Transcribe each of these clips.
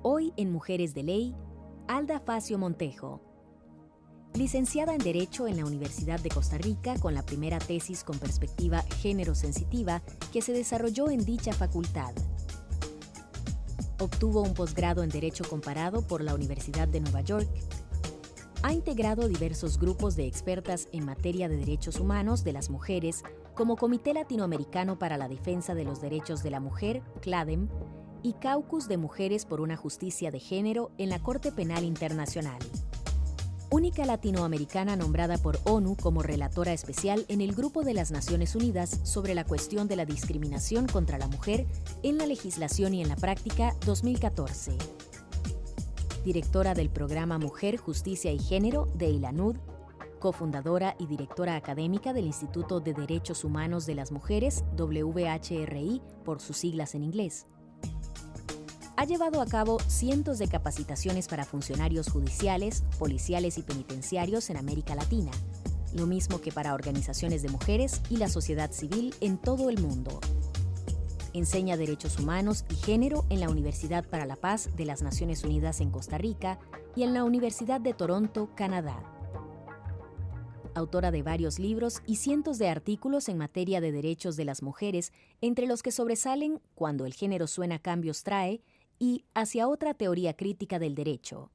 Hoy en Mujeres de Ley, Alda Facio Montejo. Licenciada en Derecho en la Universidad de Costa Rica con la primera tesis con perspectiva género-sensitiva que se desarrolló en dicha facultad. Obtuvo un posgrado en Derecho Comparado por la Universidad de Nueva York. Ha integrado diversos grupos de expertas en materia de derechos humanos de las mujeres, como Comité Latinoamericano para la Defensa de los Derechos de la Mujer, CLADEM, y Caucus de Mujeres por una Justicia de Género en la Corte Penal Internacional. Única latinoamericana nombrada por ONU como relatora especial en el Grupo de las Naciones Unidas sobre la cuestión de la discriminación contra la mujer en la legislación y en la práctica 2014. Directora del programa Mujer, Justicia y Género de ILANUD, cofundadora y directora académica del Instituto de Derechos Humanos de las Mujeres, WHRI, por sus siglas en inglés. Ha llevado a cabo cientos de capacitaciones para funcionarios judiciales, policiales y penitenciarios en América Latina, lo mismo que para organizaciones de mujeres y la sociedad civil en todo el mundo. Enseña Derechos Humanos y Género en la Universidad para la Paz de las Naciones Unidas en Costa Rica y en la Universidad de Toronto, Canadá. Autora de varios libros y cientos de artículos en materia de derechos de las mujeres, entre los que sobresalen Cuando el género suena cambios trae y Hacia otra teoría crítica del derecho.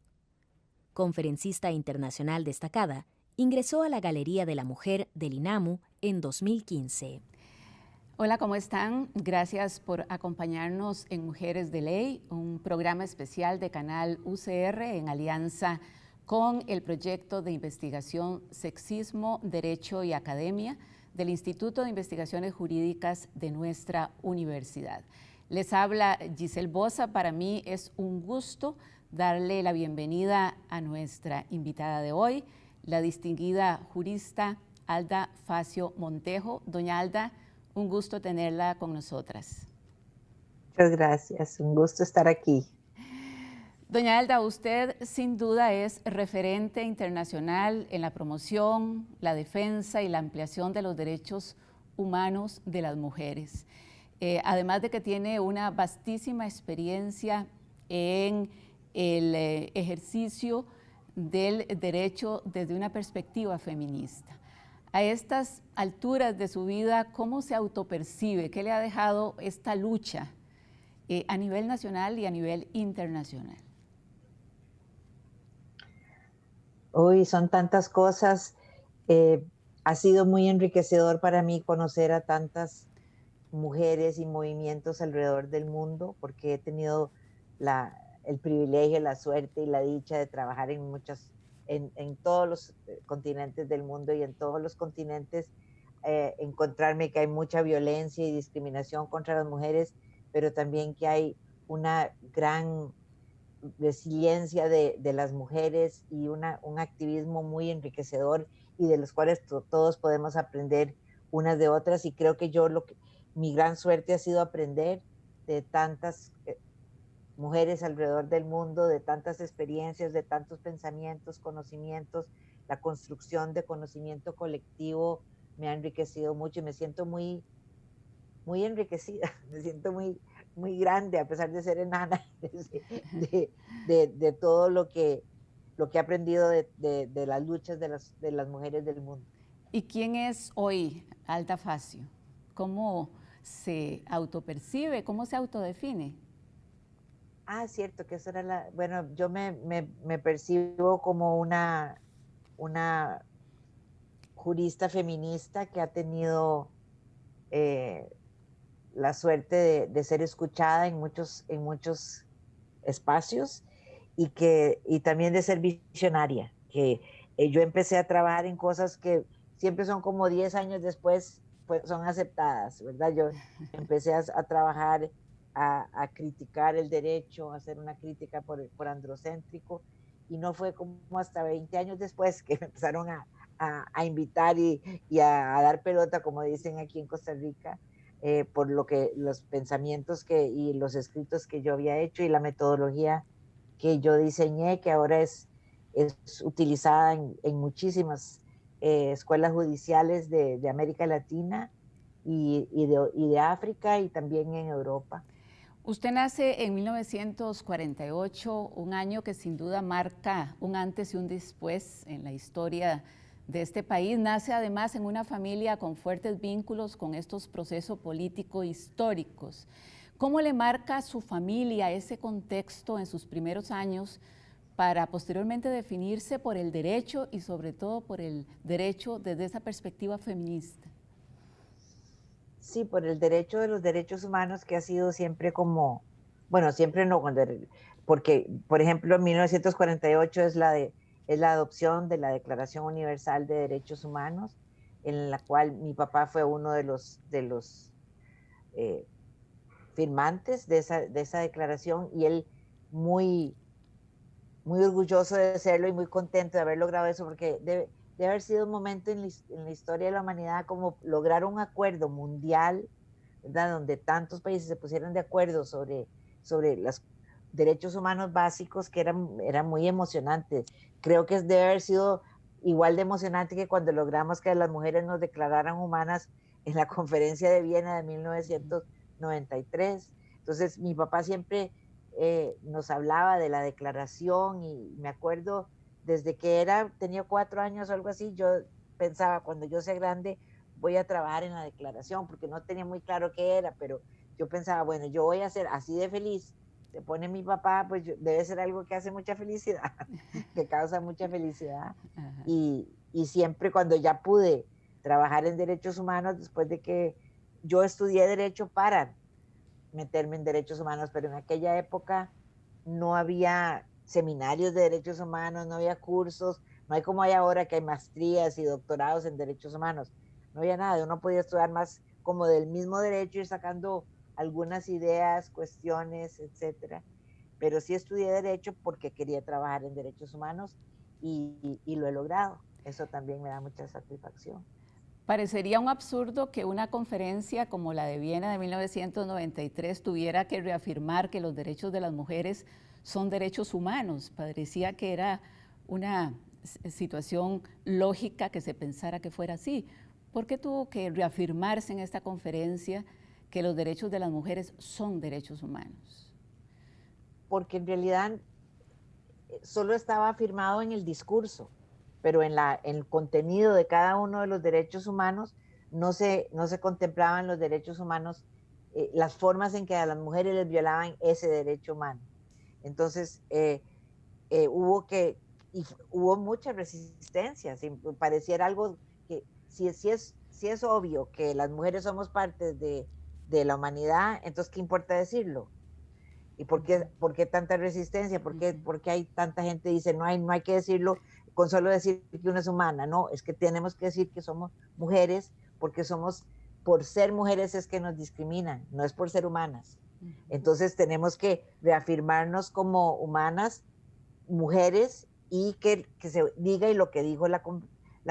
Conferencista internacional destacada, ingresó a la Galería de la Mujer del INAMU en 2015. Hola, ¿cómo están? Gracias por acompañarnos en Mujeres de Ley, un programa especial de Canal UCR en alianza con el proyecto de investigación Sexismo, Derecho y Academia del Instituto de Investigaciones Jurídicas de nuestra universidad. Les habla Giselle Boza. Para mí es un gusto darle la bienvenida a nuestra invitada de hoy, la distinguida jurista Alda Facio Montejo. Doña Alda, un gusto tenerla con nosotras. Muchas gracias, un gusto estar aquí. Doña Alda, usted sin duda es referente internacional en la promoción, la defensa y la ampliación de los derechos humanos de las mujeres. Además de que tiene una vastísima experiencia en el ejercicio del derecho desde una perspectiva feminista. A estas alturas de su vida, ¿cómo se autopercibe? ¿Qué le ha dejado esta lucha a nivel nacional y a nivel internacional? Hoy son tantas cosas. Ha sido muy enriquecedor para mí conocer a tantas mujeres y movimientos alrededor del mundo, porque he tenido el privilegio, la suerte y la dicha de trabajar en todos los continentes del mundo, y en todos los continentes encontrarme que hay mucha violencia y discriminación contra las mujeres, pero también que hay una gran resiliencia de las mujeres y un activismo muy enriquecedor, y de los cuales todos podemos aprender unas de otras. Y creo que mi gran suerte ha sido aprender de tantas mujeres alrededor del mundo, de tantas experiencias, de tantos pensamientos, conocimientos. La construcción de conocimiento colectivo me ha enriquecido mucho y me siento muy, muy enriquecida, me siento muy, muy grande, a pesar de ser enana, de todo lo que he aprendido de las luchas de las mujeres del mundo. ¿Y quién es hoy Alda Facio? ¿Cómo se autopercibe? ¿Cómo se autodefine? Ah, cierto, que eso era bueno, yo me percibo como una jurista feminista que ha tenido la suerte de ser escuchada en muchos espacios, y también de ser visionaria, que yo empecé a trabajar en cosas que siempre son como 10 años después, pues, son aceptadas, ¿verdad? Yo empecé a trabajar, a criticar el derecho, a hacer una crítica por androcéntrico, y no fue como hasta 20 años después que me empezaron a invitar y a dar pelota, como dicen aquí en Costa Rica, por los pensamientos y los escritos que yo había hecho, y la metodología que yo diseñé, que ahora es utilizada en muchísimas escuelas judiciales de América Latina y de África, y también en Europa. Usted nace en 1948, un año que sin duda marca un antes y un después en la historia de este país. Nace además en una familia con fuertes vínculos con estos procesos políticos históricos. ¿Cómo le marca a su familia ese contexto en sus primeros años para posteriormente definirse por el derecho y sobre todo por el derecho desde esa perspectiva feminista? Sí, por el derecho de los derechos humanos que ha sido siempre como, bueno, siempre no, porque, por ejemplo, en 1948 es la adopción de la Declaración Universal de Derechos Humanos, en la cual mi papá fue uno de los eh, firmantes de esa declaración, y él muy, muy orgulloso de serlo y muy contento de haber logrado eso, porque debe haber sido un momento en la historia de la humanidad como lograr un acuerdo mundial, ¿verdad? Donde tantos países se pusieron de acuerdo sobre los derechos humanos básicos, que era muy emocionante. Creo que debe haber sido igual de emocionante que cuando logramos que las mujeres nos declararan humanas en la conferencia de Viena de 1993. Entonces, mi papá siempre nos hablaba de la declaración, y me acuerdo desde que tenía 4 años o algo así, yo pensaba, cuando yo sea grande voy a trabajar en la declaración, porque no tenía muy claro qué era, pero yo pensaba, bueno, yo voy a ser así de feliz. Se pone mi papá, pues debe ser algo que hace mucha felicidad, que causa mucha felicidad. Y siempre cuando ya pude trabajar en derechos humanos, después de que yo estudié derecho para meterme en derechos humanos, pero en aquella época no había seminarios de derechos humanos, no había cursos, no hay como hay ahora que hay maestrías y doctorados en derechos humanos, no había nada, uno podía estudiar más como del mismo derecho y sacando algunas ideas, cuestiones, etcétera. Pero sí estudié derecho porque quería trabajar en derechos humanos, y lo he logrado. Eso también me da mucha satisfacción. Parecería un absurdo que una conferencia como la de Viena de 1993 tuviera que reafirmar que los derechos de las mujeres son derechos humanos. Parecía que era una situación lógica que se pensara que fuera así. ¿Por qué tuvo que reafirmarse en esta conferencia que los derechos de las mujeres son derechos humanos? Porque en realidad solo estaba afirmado en el discurso, pero en el contenido de cada uno de los derechos humanos no se contemplaban los derechos humanos, las formas en que a las mujeres les violaban ese derecho humano. Entonces, hubo hubo mucha resistencia, pareciera algo que si es obvio que las mujeres somos parte de la humanidad, entonces ¿qué importa decirlo? ¿Y por qué tanta resistencia? ¿Por qué hay tanta gente que dice no hay que decirlo con solo decir que una es humana? No, es que tenemos que decir que somos mujeres, porque por ser mujeres es que nos discriminan, no es por ser humanas. Entonces tenemos que reafirmarnos como humanas, mujeres, y que se diga, y lo que dijo la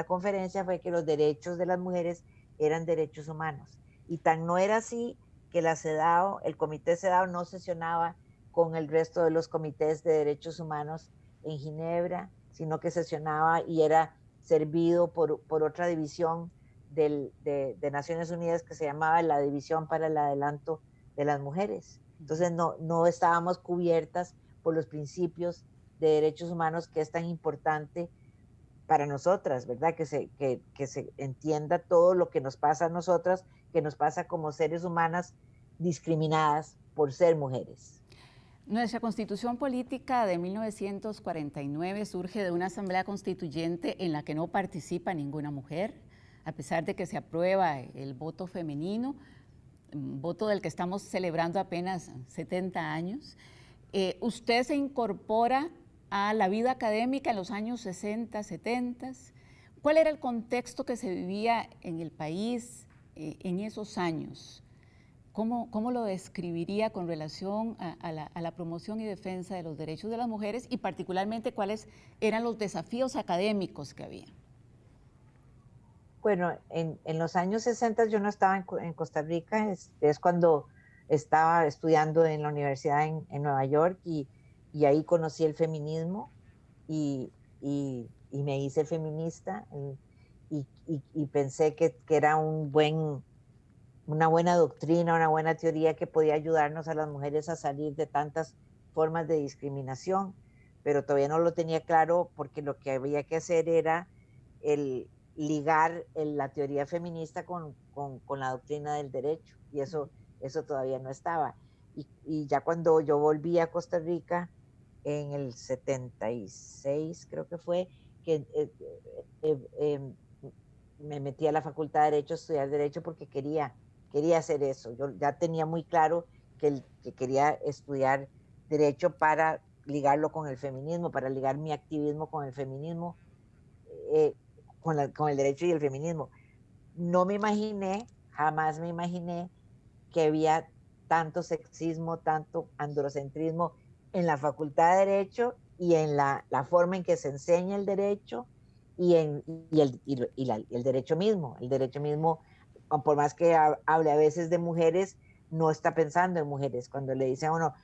conferencia fue que los derechos de las mujeres eran derechos humanos. Y tan no era así que la CEDAW, el Comité CEDAW, no sesionaba con el resto de los comités de derechos humanos en Ginebra, sino que sesionaba y era servido por otra división de Naciones Unidas que se llamaba la División para el Adelanto de las Mujeres. Entonces no estábamos cubiertas por los principios de derechos humanos, que es tan importante para nosotras, ¿verdad? Que se entienda todo lo que nos pasa a nosotras, que nos pasa como seres humanas discriminadas por ser mujeres. Nuestra Constitución Política de 1949 surge de una asamblea constituyente en la que no participa ninguna mujer, a pesar de que se aprueba el voto femenino, voto del que estamos celebrando apenas 70 años. Usted se incorpora a la vida académica en los años 60, 70. ¿Cuál era el contexto que se vivía en el país en esos años? ¿Cómo lo describiría con relación a la promoción y defensa de los derechos de las mujeres, y particularmente cuáles eran los desafíos académicos que había? Bueno, en los años 60 yo no estaba en Costa Rica, es cuando estaba estudiando en la universidad en Nueva York, y ahí conocí el feminismo, y, y me hice feminista, y pensé que era un buen una buena doctrina, una buena teoría que podía ayudarnos a las mujeres a salir de tantas formas de discriminación, pero todavía no lo tenía claro porque lo que había que hacer era el ligar la teoría feminista con la doctrina del derecho, y eso todavía no estaba. Y ya cuando yo volví a Costa Rica en el 76, creo que fue, que me metí a la Facultad de Derecho a estudiar Derecho porque quería hacer eso. Yo ya tenía muy claro que quería estudiar Derecho para ligarlo con el feminismo, para ligar mi activismo con el feminismo, eh, con el derecho y el feminismo. No me imaginé, jamás me imaginé que había tanto sexismo, tanto androcentrismo en la Facultad de Derecho y en la forma en que se enseña el derecho y el derecho mismo. El derecho mismo, por más que hable a veces de mujeres, no está pensando en mujeres. Cuando le dicen a uno,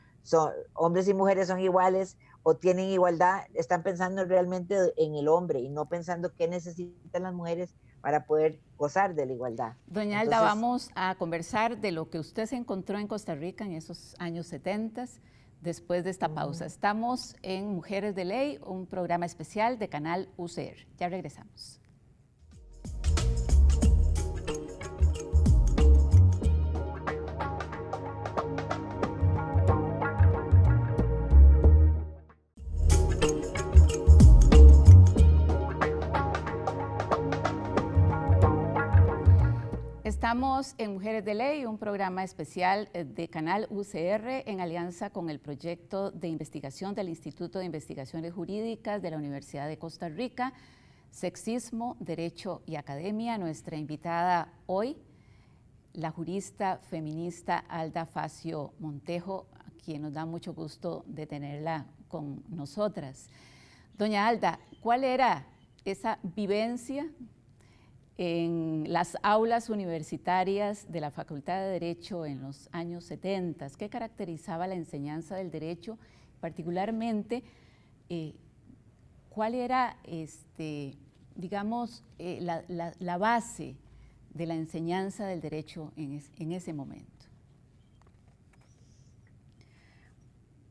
hombres y mujeres son iguales o tienen igualdad, están pensando realmente en el hombre y no pensando qué necesitan las mujeres para poder gozar de la igualdad. Doña Alda, Entonces, vamos a conversar de lo que usted se encontró en Costa Rica en esos años 70, después de esta pausa. Estamos en Mujeres de Ley, un programa especial de Canal UCR. Ya regresamos. Estamos en Mujeres de Ley, un programa especial de Canal UCR en alianza con el proyecto de investigación del Instituto de Investigaciones Jurídicas de la Universidad de Costa Rica, Sexismo, Derecho y Academia. Nuestra invitada hoy, la jurista feminista Alda Facio Montejo, a quien nos da mucho gusto de tenerla con nosotras. Doña Alda, ¿cuál era esa vivencia en las aulas universitarias de la Facultad de Derecho en los años 70? ¿Qué caracterizaba la enseñanza del derecho? Particularmente, ¿cuál era, digamos, la base de la enseñanza del derecho en ese momento?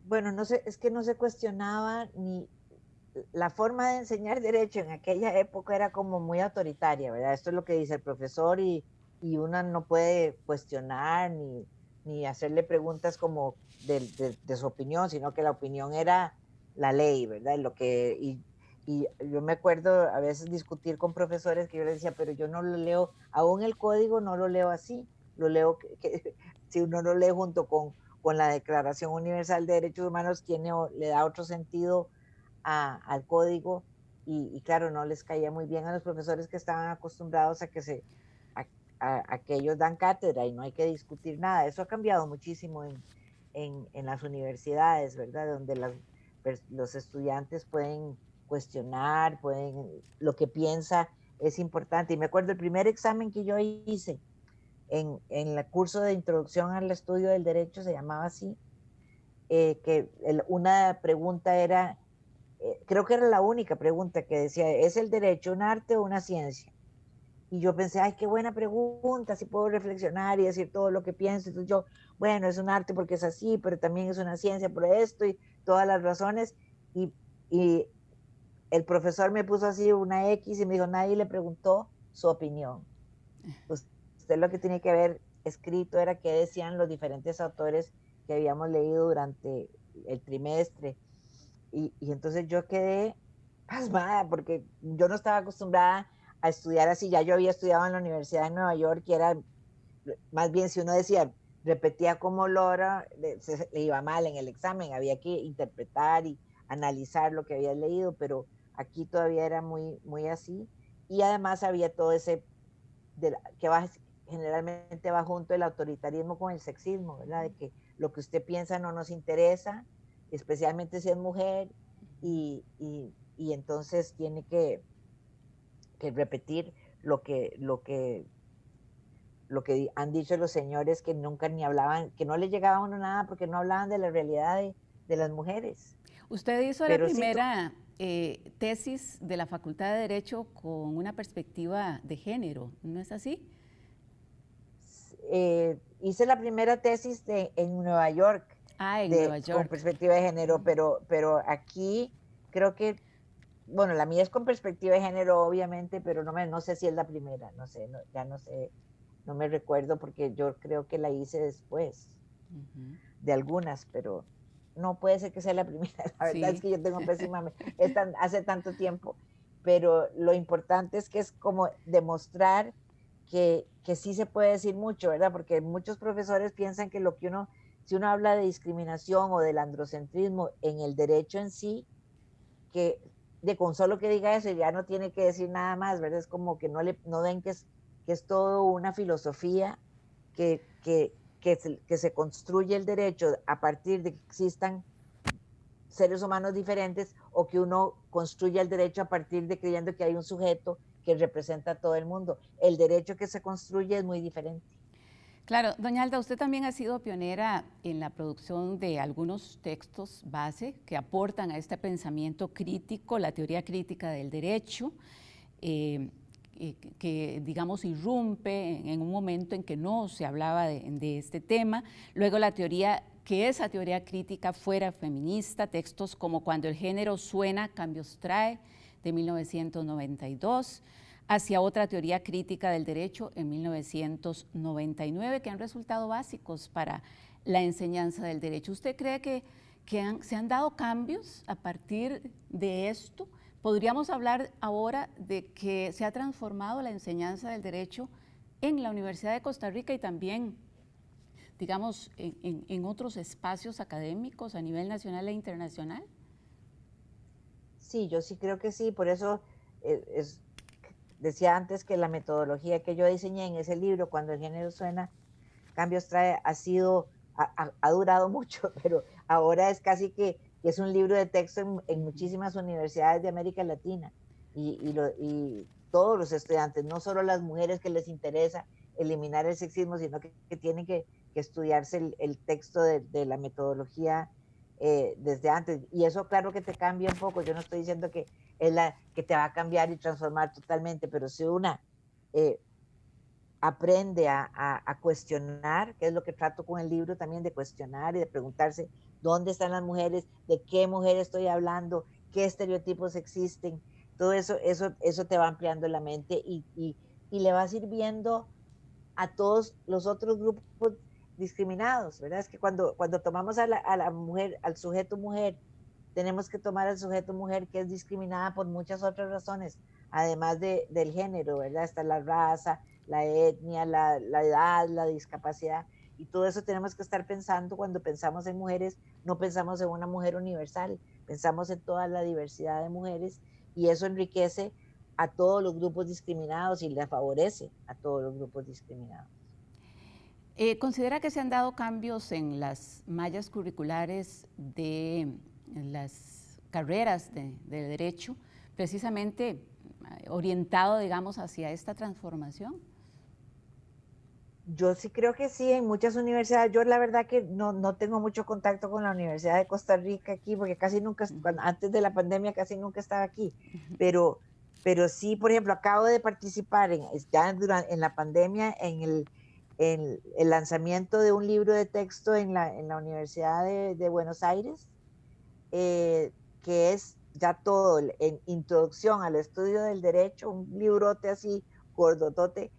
Bueno, no sé, es que no se cuestionaba ni la forma de enseñar derecho en aquella época era como muy autoritaria, ¿verdad? Esto es lo que dice el profesor y una no puede cuestionar ni hacerle preguntas como de su opinión, sino que la opinión era la ley, ¿verdad? Y yo me acuerdo a veces discutir con profesores que yo les decía, pero yo no lo leo, aún el código no lo leo así, lo leo si uno lo lee junto con la Declaración Universal de Derechos Humanos, le da otro sentido al código y claro, no les caía muy bien a los profesores que estaban acostumbrados a que ellos dan cátedra y no hay que discutir nada. Eso ha cambiado muchísimo en las universidades, ¿verdad? Donde los estudiantes pueden cuestionar, lo que piensa es importante. Y me acuerdo el primer examen que yo hice en el curso de introducción al estudio del derecho, se llamaba así, que una pregunta era, creo que era la única pregunta que decía, ¿es el derecho un arte o una ciencia? Y yo pensé, ay, qué buena pregunta, si puedo reflexionar y decir todo lo que pienso. Entonces yo, bueno, es un arte porque es así, pero también es una ciencia por esto y todas las razones. Y el profesor me puso así una X y me dijo, nadie le preguntó su opinión. Usted lo que tiene que haber escrito era qué decían los diferentes autores que habíamos leído durante el trimestre. Y entonces yo quedé pasmada porque yo no estaba acostumbrada a estudiar así. Ya yo había estudiado en la Universidad de Nueva York y era, más bien si uno decía, repetía como lora, le iba mal en el examen, había que interpretar y analizar lo que había leído, pero aquí todavía era muy, muy así. Y además había todo ese, generalmente va junto el autoritarismo con el sexismo, ¿verdad? De que lo que usted piensa no nos interesa, especialmente si es mujer, y entonces tiene que repetir lo que han dicho los señores que nunca ni hablaban, que no les llegaba a uno nada porque no hablaban de la realidad de las mujeres. Usted hizo Pero la primera tesis de la Facultad de Derecho con una perspectiva de género, ¿no es así? hice la primera tesis en Nueva York, en Nueva York, con perspectiva de género, pero aquí creo que, bueno, la mía es con perspectiva de género, obviamente, pero no sé si es la primera, no sé, ya no sé, no me recuerdo porque yo creo que la hice después de algunas, pero no puede ser que sea la primera. La verdad es que yo tengo pésima, hace tanto tiempo, pero lo importante es que es como demostrar que sí se puede decir mucho, ¿verdad? Porque muchos profesores piensan que si uno habla de discriminación o del androcentrismo en el derecho en sí, que con solo que diga eso ya no tiene que decir nada más, ¿verdad? Es como que no ven que es todo una filosofía que se construye el derecho a partir de que existan seres humanos diferentes, o que uno construya el derecho a partir de creyendo que hay un sujeto que representa a todo el mundo. El derecho que se construye es muy diferente. Claro, doña Alda, usted también ha sido pionera en la producción de algunos textos base que aportan a este pensamiento crítico, la teoría crítica del derecho, que digamos irrumpe en un momento en que no se hablaba de este tema. Luego que esa teoría crítica fuera feminista, textos como Cuando el género suena, cambios trae, de 1992, hacia otra teoría crítica del derecho en 1999, que han resultado básicos para la enseñanza del derecho. ¿Usted cree que se han dado cambios a partir de esto? ¿Podríamos hablar ahora de que se ha transformado la enseñanza del derecho en la Universidad de Costa Rica y también, digamos, en otros espacios académicos a nivel nacional e internacional? Sí, yo sí creo que sí, por eso decía antes que la metodología que yo diseñé en ese libro, Cuando el género suena, cambios trae, ha durado mucho, pero ahora es casi que es un libro de texto en muchísimas universidades de América Latina, y todos los estudiantes, no solo las mujeres que les interesa eliminar el sexismo, sino que tienen que estudiarse el texto de la metodología desde antes. Y eso claro que te cambia un poco. Yo no estoy diciendo que que te va a cambiar y transformar totalmente, pero si una aprende a cuestionar, que es lo que trato con el libro también, de cuestionar y de preguntarse dónde están las mujeres, de qué mujer estoy hablando, qué estereotipos existen, todo eso te va ampliando la mente y le va sirviendo a todos los otros grupos discriminados, ¿verdad? Es que cuando tomamos a la mujer, al sujeto mujer, tenemos que tomar al sujeto mujer que es discriminada por muchas otras razones, además del género, ¿verdad? Está la raza, la etnia, la edad, la discapacidad, y todo eso tenemos que estar pensando. Cuando pensamos en mujeres, no pensamos en una mujer universal, pensamos en toda la diversidad de mujeres, y eso enriquece a todos los grupos discriminados y le favorece a todos los grupos discriminados. ¿Considera que se han dado cambios en las mallas curriculares de las carreras de derecho, precisamente orientado, digamos, hacia esta transformación? Yo sí creo que sí, en muchas universidades. Yo la verdad que no tengo mucho contacto con la Universidad de Costa Rica aquí, porque casi nunca, antes de la pandemia casi nunca estaba aquí, pero sí, por ejemplo, acabo de participar en la pandemia en el lanzamiento de un libro de texto en la Universidad de Buenos Aires, que es ya todo en introducción al estudio del derecho, un librote así gordotote,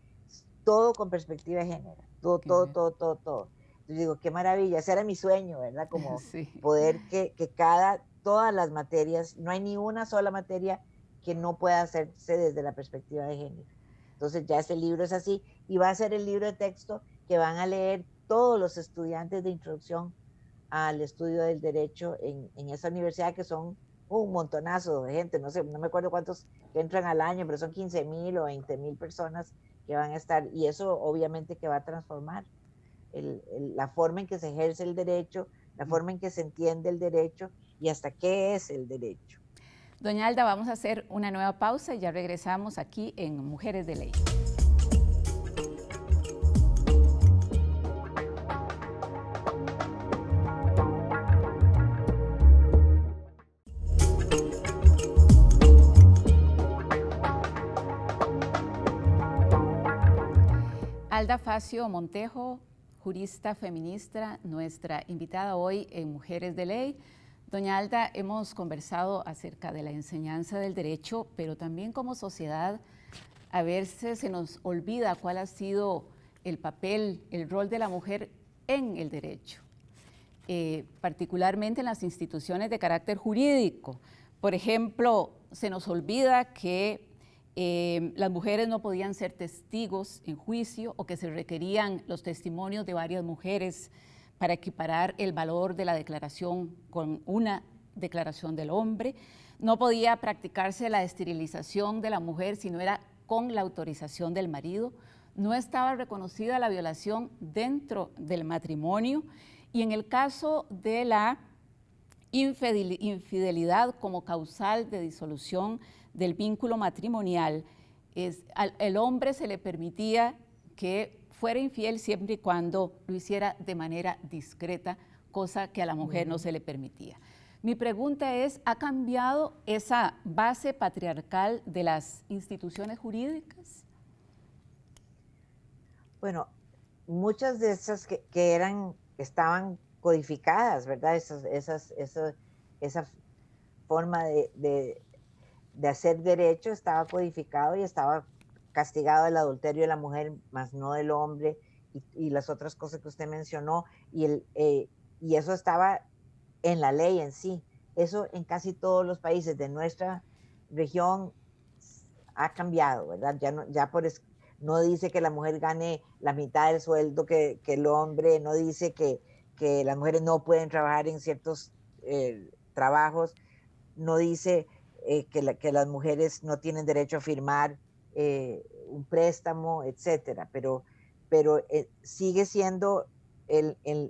todo con perspectiva de género, todo. Yo digo, qué maravilla, ese era mi sueño, ¿verdad? Como poder que todas las materias, no hay ni una sola materia que no pueda hacerse desde la perspectiva de género. Entonces ya ese libro es así, y va a ser el libro de texto que van a leer todos los estudiantes de introducción al estudio del derecho en esa universidad, que son un montonazo de gente, no me acuerdo cuántos que entran al año, pero son 15,000 o 20,000 personas que van a estar, y eso obviamente que va a transformar la forma en que se ejerce el derecho, la forma en que se entiende el derecho y hasta qué es el derecho. Doña Alda, vamos a hacer una nueva pausa y ya regresamos aquí en Mujeres de Ley. Alda Facio Montejo, jurista feminista, nuestra invitada hoy en Mujeres de Ley. Doña Alda, hemos conversado acerca de la enseñanza del derecho, pero también como sociedad a veces se nos olvida cuál ha sido el papel, el rol de la mujer en el derecho, particularmente en las instituciones de carácter jurídico. Por ejemplo, se nos olvida que las mujeres no podían ser testigos en juicio o que se requerían los testimonios de varias mujeres para equiparar el valor de la declaración con una declaración del hombre. No podía practicarse la esterilización de la mujer si no era con la autorización del marido. No estaba reconocida la violación dentro del matrimonio y en el caso de la infidelidad como causal de disolución del vínculo matrimonial, al hombre se le permitía que fuera infiel siempre y cuando lo hiciera de manera discreta, cosa que a la mujer no se le permitía. Mi pregunta es, ¿ha cambiado esa base patriarcal de las instituciones jurídicas? Bueno, muchas de esas estaban codificadas, ¿verdad? Esa forma de hacer derecho estaba codificado y estaba castigado el adulterio de la mujer, más no del hombre, y las otras cosas que usted mencionó, y eso estaba en la ley en sí. Eso en casi todos los países de nuestra región ha cambiado, ¿verdad? No dice que la mujer gane la mitad del sueldo que el hombre, no dice que las mujeres no pueden trabajar en ciertos trabajos, no dice que las mujeres no tienen derecho a firmar un préstamo, etcétera, pero sigue siendo,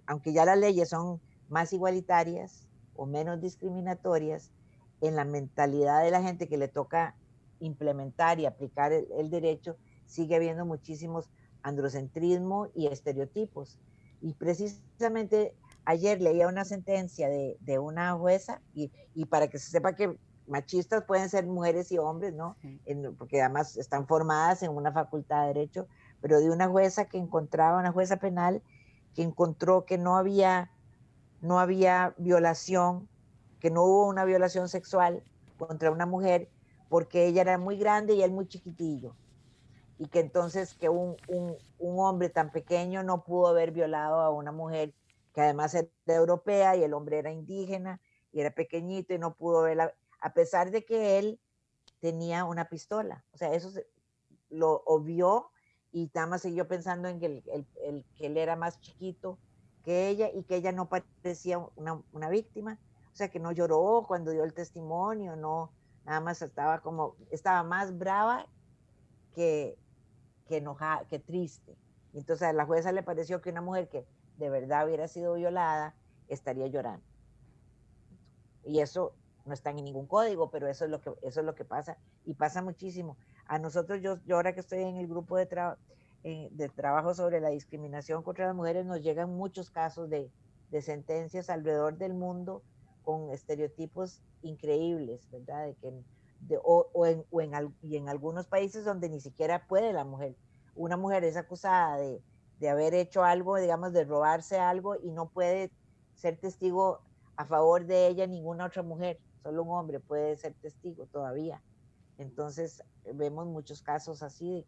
aunque ya las leyes son más igualitarias o menos discriminatorias, en la mentalidad de la gente que le toca implementar y aplicar el derecho, sigue habiendo muchísimos androcentrismo y estereotipos. Y precisamente ayer leía una sentencia de una jueza, y para que se sepa que machistas pueden ser mujeres y hombres, ¿no? Porque además están formadas en una facultad de derecho, pero de una jueza una jueza penal, que encontró que no había violación, que no hubo una violación sexual contra una mujer porque ella era muy grande y él muy chiquitillo, y que entonces que un hombre tan pequeño no pudo haber violado a una mujer que además era europea y el hombre era indígena y era pequeñito y no pudo verla, a pesar de que él tenía una pistola. O sea, eso lo obvió, y nada más siguió pensando en que él era más chiquito que ella y que ella no parecía una víctima. O sea, que no lloró cuando dio el testimonio, no, nada más estaba más brava que enojada, que triste. Entonces a la jueza le pareció que una mujer que de verdad hubiera sido violada estaría llorando. Y eso no está en ningún código, pero eso es lo que pasa, y pasa muchísimo. A nosotros, yo ahora que estoy en el grupo de trabajo sobre la discriminación contra las mujeres, nos llegan muchos casos de sentencias alrededor del mundo con estereotipos increíbles, ¿verdad? Y en algunos países donde ni siquiera puede la mujer. Una mujer es acusada de haber hecho algo, digamos, de robarse algo, y no puede ser testigo a favor de ella ninguna otra mujer, solo un hombre puede ser testigo todavía. Entonces vemos muchos casos así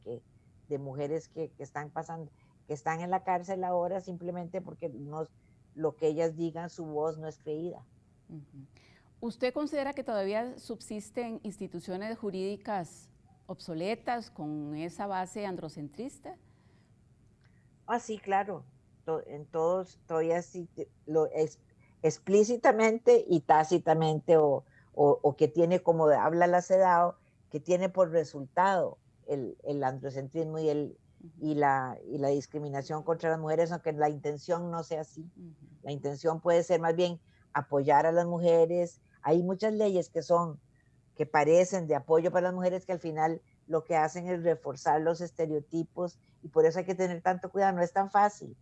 de mujeres que están pasando, que están en la cárcel ahora simplemente porque lo que ellas digan, su voz no es creída. ¿Usted considera que todavía subsisten instituciones jurídicas obsoletas con esa base androcentrista? Sí, claro. En todos todavía sí explícitamente y tácitamente, o que tiene, como habla la CEDAW, que tiene por resultado el androcentrismo y la discriminación contra las mujeres, aunque la intención no sea así. La intención puede ser más bien apoyar a las mujeres. Hay muchas leyes que parecen de apoyo para las mujeres, que al final lo que hacen es reforzar los estereotipos, y por eso hay que tener tanto cuidado. No es tan fácil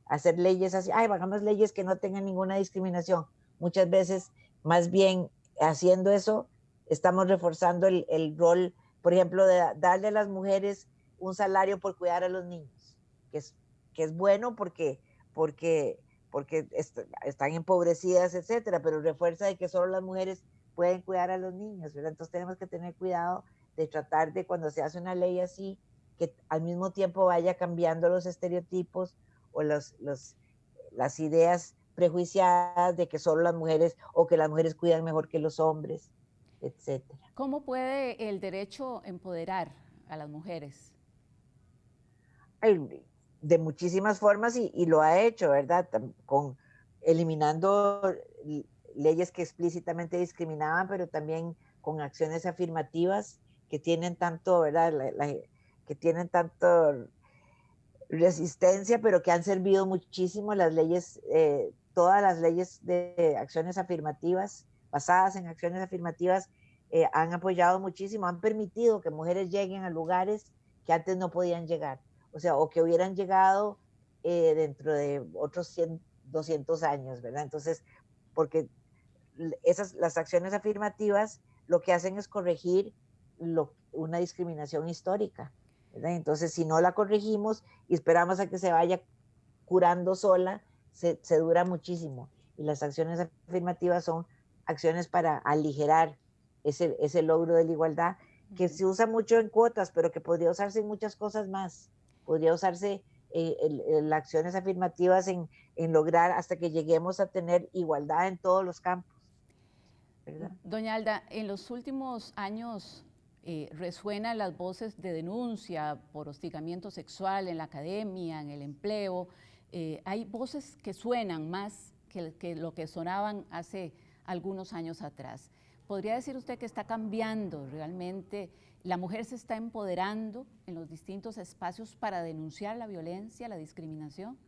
hacer leyes así, hagamos leyes que no tengan ninguna discriminación. Muchas veces, más bien, haciendo eso, estamos reforzando el rol, por ejemplo, de darle a las mujeres un salario por cuidar a los niños, que es bueno porque están empobrecidas, etcétera, pero refuerza de que solo las mujeres pueden cuidar a los niños, ¿verdad? Entonces tenemos que tener cuidado de tratar de, cuando se hace una ley así, que al mismo tiempo vaya cambiando los estereotipos o las ideas prejuiciadas de que solo las mujeres o que las mujeres cuidan mejor que los hombres, etcétera. ¿Cómo puede el derecho empoderar a las mujeres? De muchísimas formas y lo ha hecho, ¿verdad? Con eliminando leyes que explícitamente discriminaban, pero también con acciones afirmativas que tienen tanto, ¿verdad? Que tienen tanto resistencia, pero que han servido muchísimo las leyes, todas las leyes de acciones afirmativas, basadas en acciones afirmativas, han apoyado muchísimo, han permitido que mujeres lleguen a lugares que antes no podían llegar, o sea, o que hubieran llegado dentro de otros 100, 200 años, ¿verdad? Entonces, porque las acciones afirmativas lo que hacen es corregir una discriminación histórica, ¿verdad? Entonces, si no la corregimos y esperamos a que se vaya curando sola, se dura muchísimo. Y las acciones afirmativas son acciones para aligerar ese logro de la igualdad, que se usa mucho en cuotas, pero que podría usarse en muchas cosas más. Podría usarse las acciones afirmativas en lograr hasta que lleguemos a tener igualdad en todos los campos, ¿verdad? Doña Alda, en los últimos años resuenan las voces de denuncia por hostigamiento sexual en la academia, en el empleo. Hay voces que suenan más que lo que sonaban hace algunos años atrás. ¿Podría decir usted que está cambiando realmente? ¿La mujer se está empoderando en los distintos espacios para denunciar la violencia, la discriminación?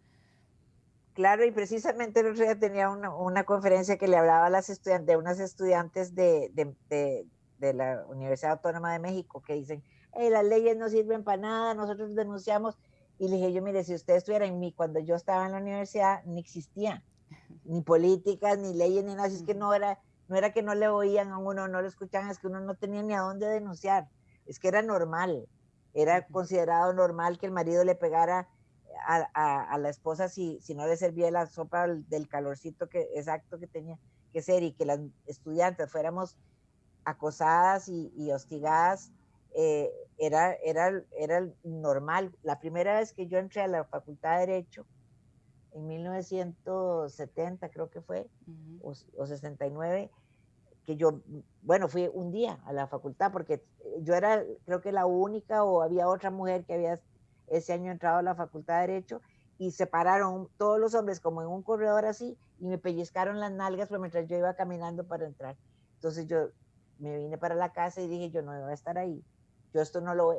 Claro, y precisamente el otro día tenía una conferencia que le hablaba a las estudiantes, de unas estudiantes de la Universidad Autónoma de México que dicen, hey, las leyes no sirven para nada, nosotros denunciamos. Y le dije yo, mire, si usted estuviera en mí cuando yo estaba en la universidad, ni existía, ni políticas, ni leyes, ni nada. Así es que no era que no le oían a uno, no lo escuchaban, es que uno no tenía ni a dónde denunciar. Es que era normal, era considerado normal que el marido le pegara a la esposa si no le servía la sopa del calorcito exacto que tenía que ser, y que las estudiantes fuéramos acosadas y hostigadas, era normal. La primera vez que yo entré a la Facultad de Derecho, en 1970 creo que fue, o 69, que yo, bueno, fui un día a la facultad porque yo era, creo que la única, o había otra mujer que había ese año entrado a la Facultad de Derecho, y se pararon todos los hombres como en un corredor así y me pellizcaron las nalgas mientras yo iba caminando para entrar. Entonces yo me vine para la casa y dije, yo no voy a estar ahí, yo esto no lo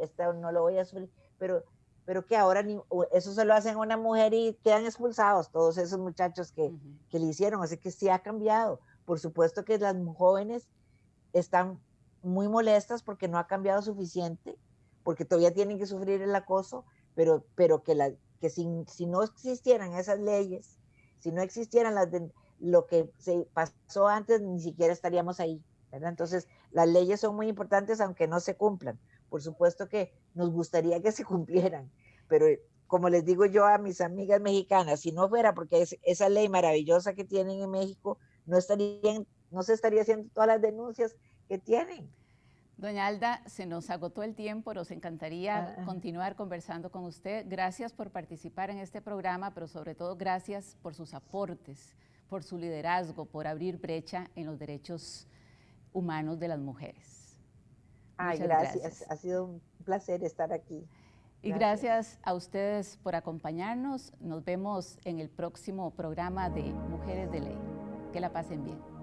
voy a sufrir, pero que ahora eso se lo hacen a una mujer y quedan expulsados todos esos muchachos que le hicieron, así que sí ha cambiado. Por supuesto que las jóvenes están muy molestas porque no ha cambiado suficiente, porque todavía tienen que sufrir el acoso, pero que si no existieran esas leyes, si no existieran lo que se pasó antes, ni siquiera estaríamos ahí, ¿verdad? Entonces, las leyes son muy importantes aunque no se cumplan. Por supuesto que nos gustaría que se cumplieran, pero como les digo yo a mis amigas mexicanas, si no fuera porque esa ley maravillosa que tienen en México, no se estaría haciendo todas las denuncias que tienen. Doña Alda, se nos agotó el tiempo, nos encantaría continuar conversando con usted. Gracias por participar en este programa, pero sobre todo gracias por sus aportes, por su liderazgo, por abrir brecha en los derechos humanos de las mujeres. Ay, gracias. Ha sido un placer estar aquí. Y gracias a ustedes por acompañarnos. Nos vemos en el próximo programa de Mujeres de Ley. Que la pasen bien.